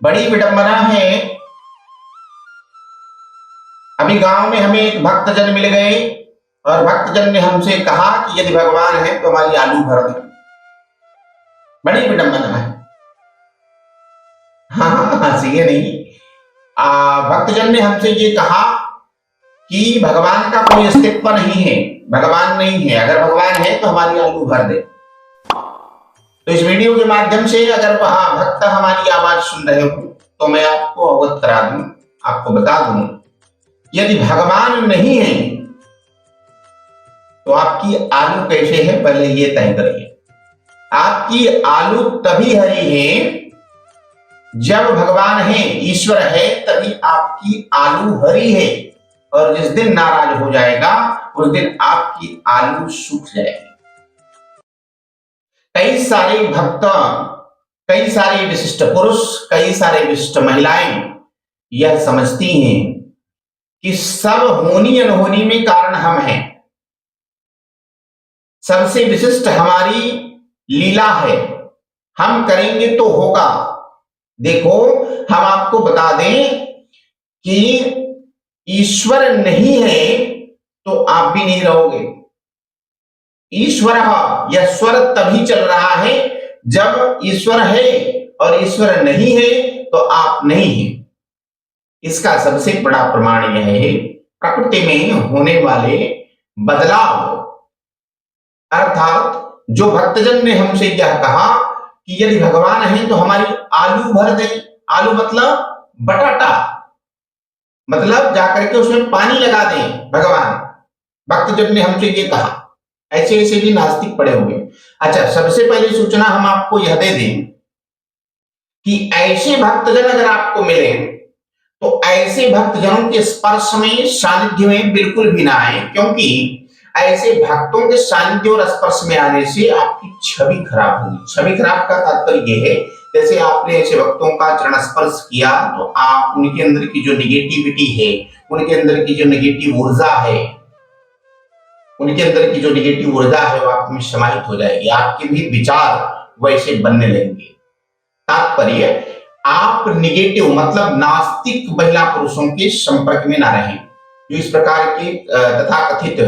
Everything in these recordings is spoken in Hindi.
बड़ी विडंबना है। अभी गांव में हमें एक भक्तजन मिल गए और भक्तजन ने हमसे कहा कि यदि भगवान है तो हमारी आलू भर दें। बड़ी विडंबना है। हाँ, हंसिए नहीं। भक्तजन ने हमसे ये कहा कि भगवान का कोई अस्तित्व नहीं है, भगवान नहीं है, अगर भगवान है तो हमारी आलू भर दे। तो इस वीडियो के माध्यम से अगर वहां भक्त हमारी आवाज सुन रहे हो तो मैं आपको अवगत करा दूं, आपको बता दूं, यदि भगवान नहीं है तो आपकी आलू कैसे है पहले ये तय करिए। आपकी आलू तभी हरी है जब भगवान है, ईश्वर है, तभी आपकी आलू हरी है। और जिस दिन नाराज हो जाएगा उस दिन आपकी आलू सूख जाएगी। कई सारे भक्त, कई सारे विशिष्ट पुरुष, कई सारे विशिष्ट महिलाएं यह समझती हैं कि सब होनी अनहोनी में कारण हम हैं, सबसे विशिष्ट हमारी लीला है, हम करेंगे तो होगा। देखो, हम आपको बता दें कि ईश्वर नहीं है तो आप भी नहीं रहोगे। ईश्वर, यह स्वर तभी चल रहा है जब ईश्वर है, और ईश्वर नहीं है तो आप नहीं हैं। इसका सबसे बड़ा प्रमाण यह है प्रकृति में होने वाले बदलाव। अर्थात जो भक्तजन ने हमसे यह कहा कि यदि भगवान है तो हमारी आलू भर दे। आलू मतलब बटाटा, मतलब जाकर के उसमें पानी लगा दें भगवान। भक्तजन ने हमसे ये कहा। ऐसे ऐसे भी नास्तिक पड़े हुए। अच्छा, सबसे पहले सूचना हम आपको यह दे दें कि ऐसे भक्तजन अगर आपको मिले तो ऐसे भक्तजनों के स्पर्श में, सानिध्य में बिल्कुल भी ना आए, क्योंकि ऐसे भक्तों के सानिध्य और स्पर्श में आने से आपकी छवि खराब होगी। छवि खराब का तात्पर्य यह है, जैसे आपने ऐसे भक्तों का चरण स्पर्श किया तो आप उनके अंदर की जो निगेटिविटी है, उनके अंदर की जो नेगेटिव ऊर्जा है, उनके अंदर की जो नेगेटिव ऊर्जा है वो आप में समाहित हो जाएगी। आपके भी विचार वैसे बनने लगेंगे। तात्पर्य, आप निगेटिव मतलब नास्तिक महिला पुरुषों के संपर्क में ना रहें, जो इस प्रकार के तथाकथित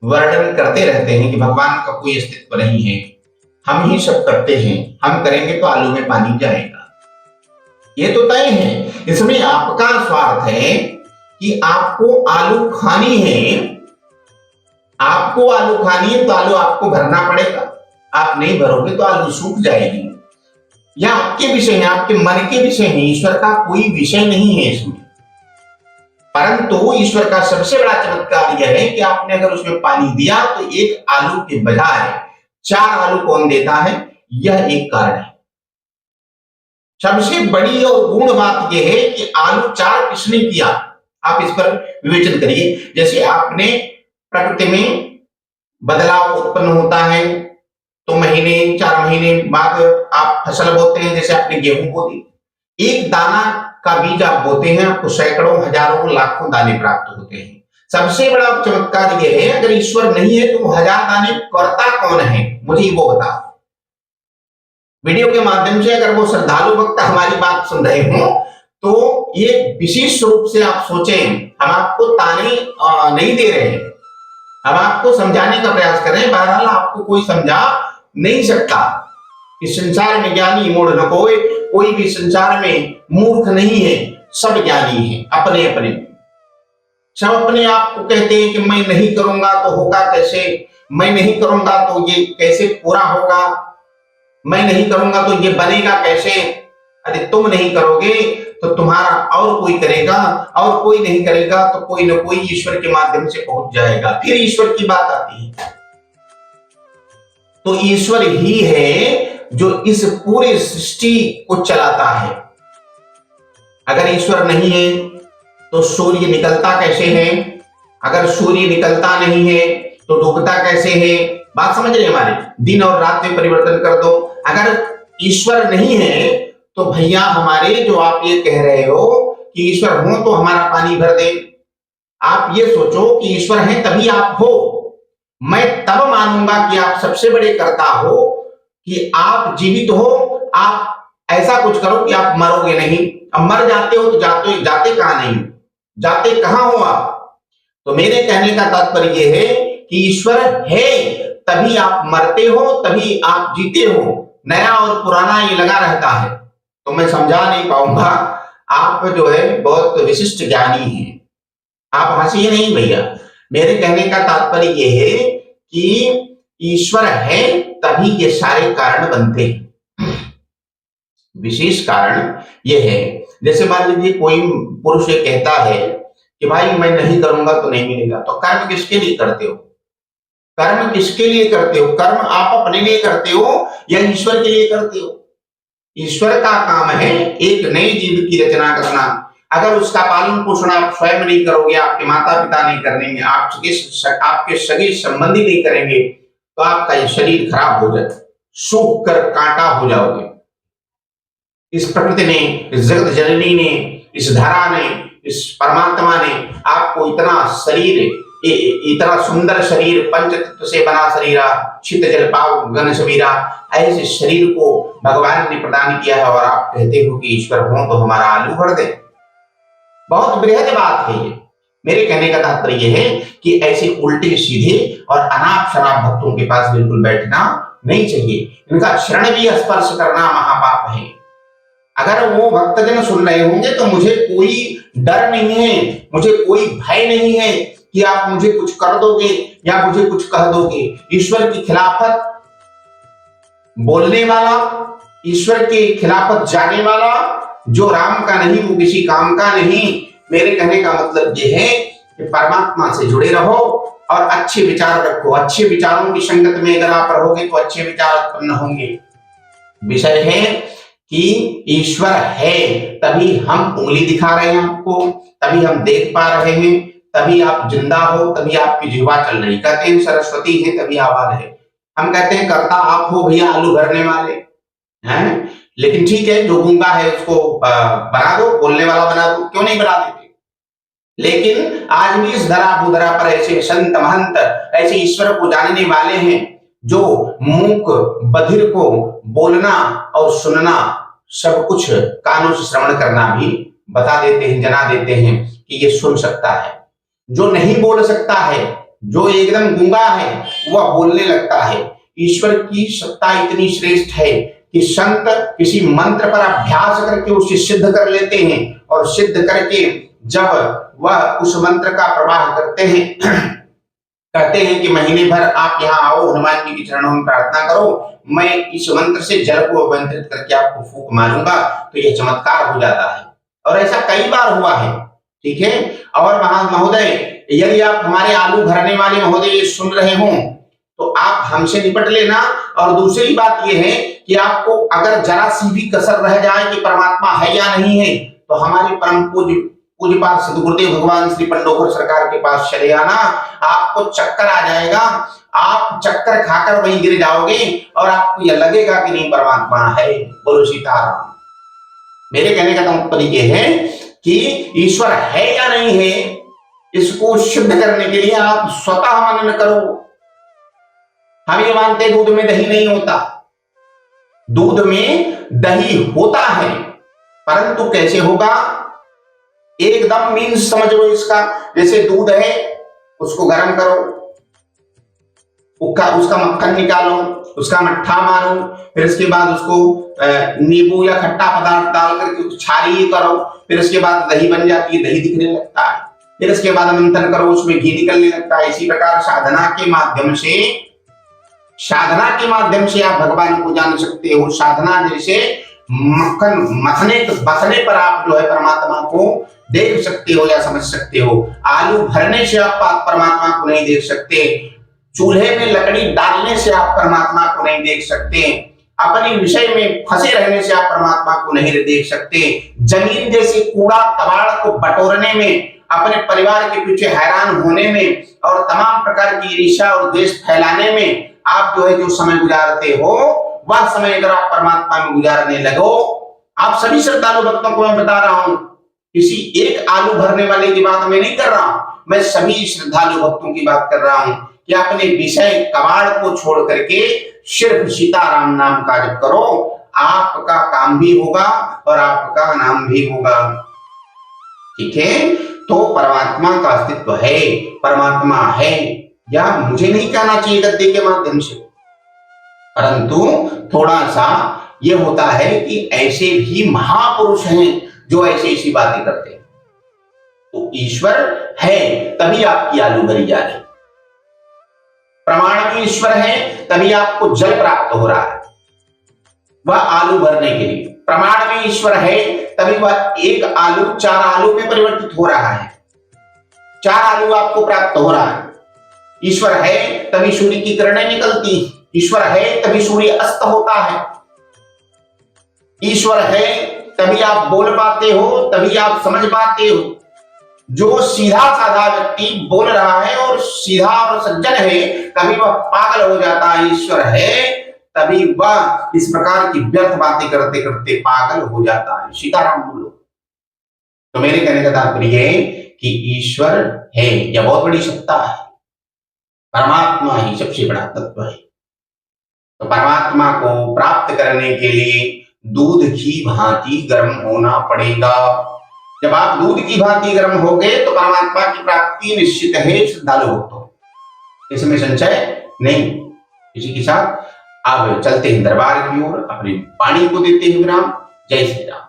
वर्णन करते रहते हैं कि भगवान का कोई अस्तित्व नहीं है, हम ही सब करते हैं, हम करेंगे तो आलू में पानी जाएगा। ये तो तय है। इसमें आपका स्वार्थ है कि आपको आलू खानी है, आपको आलू खानी है तो आलू आपको भरना पड़ेगा। आप नहीं भरोगे तो आलू सूख जाएगी। यह आपके विषय है, आपके मन के विषय है। ईश्वर का कोई विषय नहीं है इसमें। परंतु ईश्वर का सबसे बड़ा चमत्कार यह है कि आपने अगर उसमें पानी दिया तो एक आलू के बजाय 4 आलू कौन देता है, यह एक कारण है। सबसे बड़ी और गुण बात यह है कि आलू 4 किसने किया, आप इस पर विवेचन करिए। जैसे आपने प्रकृति में बदलाव उत्पन्न होता है तो महीने 4 महीने बाद आप फसल बोते हैं। जैसे आपने गेहूं बो दी, एक दाना का बीज आप बोते हैं, आपको सैकड़ों, हजारों, लाखों दाने प्राप्त होते हैं। सबसे बड़ा चमत्कार यह है, अगर ईश्वर नहीं है तो 1000 दाने करता कौन है, मुझे वो बताओ। वीडियो के माध्यम से अगर वो श्रद्धालु भक्त हमारी बात सुन रहे हो तो ये विशेष रूप से आप सोचें। हम आपको ताने नहीं दे रहे हैं, हम आपको समझाने का प्रयास कर रहे हैं। बहरहाल आपको कोई समझा नहीं सकता। इस संसार में ज्ञानी मूढ़ न कोई भी संसार में मूर्ख नहीं है, सब ज्ञानी है अपने अपने। सब अपने आप को कहते हैं कि मैं नहीं करूंगा तो होगा कैसे, मैं नहीं करूंगा तो ये कैसे पूरा होगा, मैं नहीं करूंगा तो ये बनेगा कैसे। अरे तुम नहीं करोगे तो तुम्हारा और कोई करेगा, और कोई नहीं करेगा तो कोई न कोई ईश्वर के माध्यम से पहुंच जाएगा। फिर ईश्वर की बात आती है। तो ईश्वर ही है जो इस पूरे सृष्टि को चलाता है। अगर ईश्वर नहीं है तो सूर्य निकलता कैसे है, अगर सूर्य निकलता नहीं है तो डूबता कैसे है। बात समझ रहे हमारे, दिन और रात में परिवर्तन कर दो। अगर ईश्वर नहीं है तो भैया हमारे, जो आप ये कह रहे हो कि ईश्वर हो तो हमारा पानी भर दे, आप ये सोचो कि ईश्वर है तभी आप हो। मैं तब मानूंगा कि आप सबसे बड़े कर्ता हो कि आप जीवित हो, आप ऐसा कुछ करो कि आप मरोगे नहीं। अब मर जाते हो तो जाते कहां नहीं, जाते कहां हो आप? तो मेरे कहने का तात्पर्य यह है कि ईश्वर है तभी आप मरते हो, तभी आप जीते हो। नया और पुराना ये लगा रहता है। तो मैं समझा नहीं पाऊंगा, आप जो है बहुत विशिष्ट ज्ञानी हैं। आप हंसिए नहीं भैया। मेरे कहने का तात्पर्य यह है कि ईश्वर है तभी ये सारे कारण बनते हैं। विशेष कारण यह है, जैसे मान लीजिए कोई पुरुष ये कहता है कि भाई मैं नहीं करूंगा तो नहीं मिलेगा, तो कर्म किसके लिए करते हो? कर्म किसके लिए करते हो? कर्म आप अपने लिए करते हो या ईश्वर के लिए करते हो? ईश्वर का काम है एक नए जीव की रचना करना। अगर उसका पालन पोषण आप स्वयं नहीं करोगे, आपके माता पिता नहीं करेंगे, आपके सगे संबंधी नहीं करेंगे, तो आपका ये शरीर खराब हो जाए, सूख कर कांटा हो जाओगे। इस प्रकृति ने, इस जगत जननी ने, इस धरा ने, इस परमात्मा ने आपको इतना शरीर, इतना सुंदर शरीर, पंच तत्व से बना शरीर, चित जल पाव गण शरीरा, ऐसे शरीर को भगवान ने प्रदान किया है और आप कहते हो कि ईश्वर हो तो हमारा आलू भर दे। बहुत बृहद बात है ये। मेरे कहने का तात्पर्य यह है कि ऐसे उल्टे सीधे और अनाप शनाप भक्तों के पास बिल्कुल बैठना नहीं चाहिए। इनका शरण भी स्पर्श करना महापाप है। अगर वो भक्तजन सुन रहे होंगे तो मुझे कोई डर नहीं है, मुझे कोई भय नहीं है कि आप मुझे कुछ कर दोगे या मुझे कुछ कह दोगे। ईश्वर की खिलाफत बोलने वाला, ईश्वर के खिलाफत जाने वाला, जो राम का नहीं वो किसी काम का नहीं। मेरे कहने का मतलब यह है कि परमात्मा से जुड़े रहो और अच्छे विचार रखो। अच्छे विचारों की संगत में अगर आप रहोगे तो अच्छे विचार उत्पन्न होंगे। विषय है कि ईश्वर है तभी हम उंगली दिखा रहे हैं आपको, तभी हम देख पा रहे हैं, तभी आप जिंदा हो, तभी आपकी जिह्वा चल रही। कहते हैं सरस्वती है तभी आवाज है। हम कहते हैं कर्ता आप हो भैया, आलू भरने वाले हैं। लेकिन ठीक है, जो गूंगा है उसको बना दो, बोलने वाला बना दो, क्यों नहीं बना देते? लेकिन आज भी इस धरा भूधरा पर ऐसे संत महंत, ऐसे ईश्वर को जानने वाले हैं जो मूक बधिर को बोलना और सुनना, सब कुछ कानों से श्रवण करना भी बता देते हैं, जना देते हैं कि ये सुन सकता है। जो नहीं बोल सकता है, जो एकदम गूंगा है, वह बोलने लगता है। ईश्वर की सत्ता इतनी श्रेष्ठ है कि संत किसी मंत्र पर अभ्यास करके उसे सिद्ध कर लेते हैं और सिद्ध करके जब वह उस मंत्र का प्रवाह करते हैं, कहते हैं कि महीने भर आप यहाँ आओ, हनुमान जी के चरणों में प्रार्थना करो, मैं इस मंत्र से जल को अवंतित करके आपको फूंक मारूंगा, तो यह चमत्कार हो जाता है। और ऐसा कई बार हुआ है, ठीक है। और महोदय, यदि आप हमारे आलू भरने वाले महोदय ये सुन रहे हो तो आप हमसे निपट लेना। और दूसरी बात यह है कि आपको अगर जरा सी भी कसर रह जाए कि परमात्मा है या नहीं है, तो हमारे परम पूज्यपाद सद्गुरु गुरुदेव भगवान श्री पंडोखर सरकार के पास चले आना। आपको चक्कर आ जाएगा, आप चक्कर खाकर वहीं गिर जाओगे और आपको यह लगेगा कि नहीं परमात्मा है। बोलो सीताराम। मेरे कहने का तात्पर्य यह है कि ईश्वर है या नहीं है, इसको सिद्ध करने के लिए आप स्वतः मनन करो। हम ये मानते दूध में दही नहीं होता, दूध में दही होता है, परंतु कैसे होगा? एकदम मीन्स समझ लो इसका। जैसे दूध है, उसको गर्म करो, उसका मक्खन निकालो, उसका मट्ठा मारो, फिर इसके बाद उसको नींबू या खट्टा पदार्थ डाल करके छारी करो, फिर इसके बाद दही बन जाती है, दही दिखने लगता है। फिर इसके बाद मंथन करो, उसमें घी निकलने लगता है। इसी प्रकार साधना के माध्यम से आप भगवान को जान सकते हो। साधना जैसे मक्खन बसने पर आप जो है परमात्मा को देख सकते हो या समझ सकते हो। आलू भरने से आप परमात्मा को नहीं देख सकते, चूल्हे में लकड़ी डालने से आप परमात्मा को नहीं देख सकते, अपने विषय में फंसे रहने से आप परमात्मा को नहीं देख सकते, जमीन जैसे कूड़ा कबाड़ को बटोरने में, अपने परिवार के पीछे हैरान होने में और तमाम प्रकार की ईर्ष्या और द्वेष फैलाने में आप जो है जो समय गुजारते हो, वह समय अगर आप परमात्मा में गुजारने लगो। आप सभी श्रद्धालु भक्तों को मैं बता रहा हूं, किसी एक आलू भरने वाले की बात मैं नहीं कर रहा हूं, मैं सभी श्रद्धालु भक्तों की बात कर रहा हूं कि अपने विषय कबाड़ को छोड़ करके सिर्फ सीताराम नाम का जप करो। आपका काम भी होगा और आपका नाम भी होगा। ठीक है, तो परमात्मा का अस्तित्व है, परमात्मा है, या मुझे नहीं कहना चाहिए गद्य के माध्यम से, परंतु थोड़ा सा ये होता है कि ऐसे भी महापुरुष हैं जो ऐसी ऐसी बातें करते हैं। तो ईश्वर है तभी आपकी आलू भरी जा रही, प्रमाण में ईश्वर है तभी आपको जल प्राप्त हो रहा है वह आलू भरने के लिए। प्रमाण में ईश्वर है तभी वह एक आलू 4 आलू में परिवर्तित हो रहा है, 4 आलू आपको प्राप्त हो रहा है। ईश्वर है तभी सूर्य की किरणें निकलती, ईश्वर है तभी सूर्य अस्त होता है, ईश्वर है तभी आप बोल पाते हो, तभी आप समझ पाते हो। जो सीधा साधा व्यक्ति बोल रहा है और सीधा और सज्जन है तभी वह पागल हो जाता है, ईश्वर है तभी वह इस प्रकार की व्यर्थ बातें करते करते पागल हो जाता है। सीताराम बोलो। तो मेरे कहने का तात्पर्य है कि ईश्वर है, यह बहुत बड़ी सत्ता है, परमात्मा ही सबसे बड़ा तत्व है। तो परमात्मा को प्राप्त करने के लिए दूध की भांति गर्म होना पड़ेगा। जब आप दूध की भांति गर्म हो गए तो परमात्मा की प्राप्ति निश्चित है श्रद्धालु भक्तों, इसमें संशय नहीं। इसी के साथ अब चलते हैं दरबार की ओर, अपनी वाणी को देते हैं विराम। जय श्री राम।